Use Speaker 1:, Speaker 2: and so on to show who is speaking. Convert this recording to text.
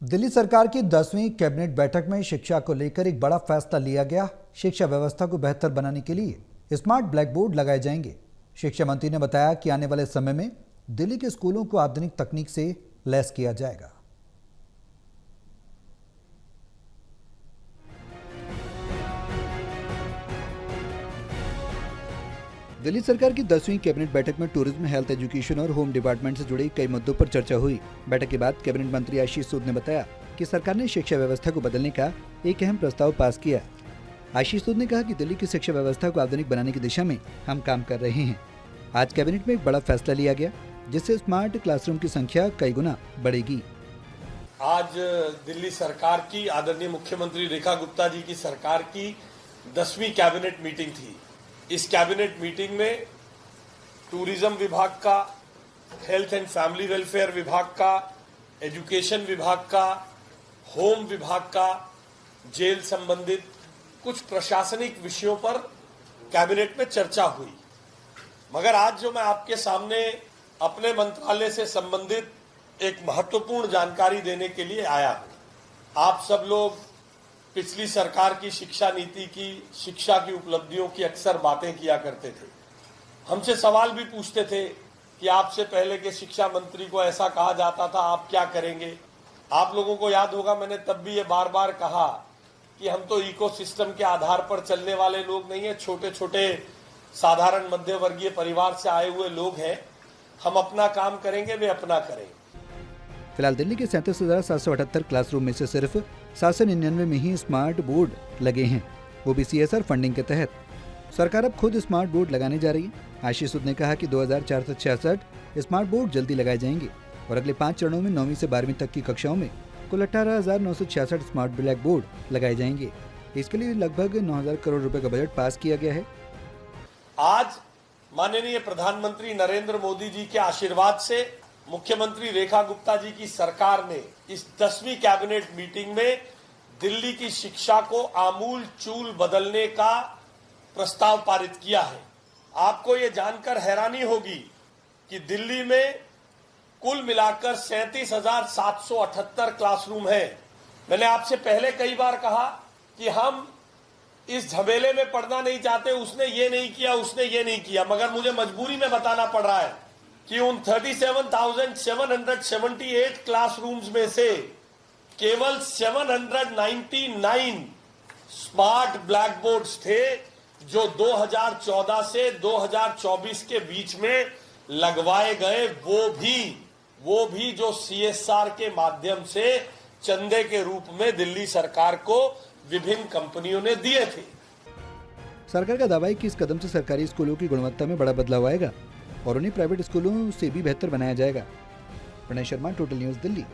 Speaker 1: दिल्ली सरकार की 10वीं कैबिनेट बैठक में शिक्षा को लेकर एक बड़ा फैसला लिया गया। शिक्षा व्यवस्था को बेहतर बनाने के लिए स्मार्ट ब्लैक बोर्ड लगाए जाएंगे। शिक्षा मंत्री ने बताया कि आने वाले समय में दिल्ली के स्कूलों को आधुनिक तकनीक से लैस किया जाएगा। दिल्ली सरकार की 10वीं कैबिनेट बैठक में टूरिज्म, हेल्थ, एजुकेशन और होम डिपार्टमेंट से जुड़े कई मुद्दों पर चर्चा हुई। बैठक के बाद कैबिनेट मंत्री आशीष सूद ने बताया कि सरकार ने शिक्षा व्यवस्था को बदलने का एक अहम प्रस्ताव पास किया। आशीष सूद ने कहा कि दिल्ली की शिक्षा व्यवस्था को आधुनिक बनाने की दिशा में हम काम कर रहे हैं। आज कैबिनेट में एक बड़ा फैसला लिया गया जिससे स्मार्ट क्लासरूम की संख्या कई गुना बढ़ेगी।
Speaker 2: आज दिल्ली सरकार की आदरणीय मुख्यमंत्री रेखा गुप्ता जी की सरकार की 10वीं कैबिनेट मीटिंग थी। इस कैबिनेट मीटिंग में टूरिज्म विभाग का, हेल्थ एंड फैमिली वेलफेयर विभाग का, एजुकेशन विभाग का, होम विभाग का, जेल संबंधित कुछ प्रशासनिक विषयों पर कैबिनेट में चर्चा हुई। मगर आज जो मैं आपके सामने अपने मंत्रालय से संबंधित एक महत्वपूर्ण जानकारी देने के लिए आया हूं। आप सब लोग पिछली सरकार की शिक्षा नीति की, शिक्षा की उपलब्धियों की अक्सर बातें किया करते थे। हमसे सवाल भी पूछते थे कि आपसे पहले के शिक्षा मंत्री को ऐसा कहा जाता था, आप क्या करेंगे। आप लोगों को याद होगा, मैंने तब भी ये बार बार कहा कि हम तो इकोसिस्टम के आधार पर चलने वाले लोग नहीं है, छोटे छोटे साधारण मध्य वर्गीय परिवार से आए हुए लोग हैं। हम अपना काम करेंगे, वे अपना करेंगे।
Speaker 1: फिलहाल दिल्ली के 37,778 क्लासरूम में से सिर्फ 799 में ही स्मार्ट बोर्ड लगे हैं, वो भी CSR फंडिंग के तहत। सरकार अब खुद स्मार्ट बोर्ड लगाने जा रही है। आशीष सूद ने कहा कि 2466 स्मार्ट बोर्ड जल्दी लगाए जाएंगे और अगले 5 चरणों में 9वीं से 12वीं तक की कक्षाओं में कुल 18,966 स्मार्ट ब्लैक बोर्ड लगाए जाएंगे। इसके लिए लगभग 9,000 करोड़ रुपए का बजट पास किया गया है।
Speaker 2: आज माननीय प्रधानमंत्री नरेंद्र मोदी जी के आशीर्वाद से मुख्यमंत्री रेखा गुप्ता जी की सरकार ने इस 10वीं कैबिनेट मीटिंग में दिल्ली की शिक्षा को आमूल चूल बदलने का प्रस्ताव पारित किया है। आपको ये जानकर हैरानी होगी कि दिल्ली में कुल मिलाकर 37,778 क्लासरूम हैं। मैंने आपसे पहले कई बार कहा कि हम इस झमेले में पढ़ना नहीं चाहते, उसने ये नहीं किया, उसने ये नहीं किया, मगर मुझे मजबूरी में बताना पड़ रहा है कि उन 37,778 क्लासरूम्स में से केवल 799 स्मार्ट ब्लैक बोर्ड्स थे जो 2014 से 2024 के बीच में लगवाए गए, वो भी जो CSR के माध्यम से चंदे के रूप में दिल्ली सरकार को विभिन्न कंपनियों ने दिए थे।
Speaker 1: सरकार का दावा है कि इस कदम से सरकारी स्कूलों की गुणवत्ता में बड़ा बदलाव आएगा और उन्हें प्राइवेट स्कूलों से भी बेहतर बनाया जाएगा। Pranay Sharma, total news, Delhi.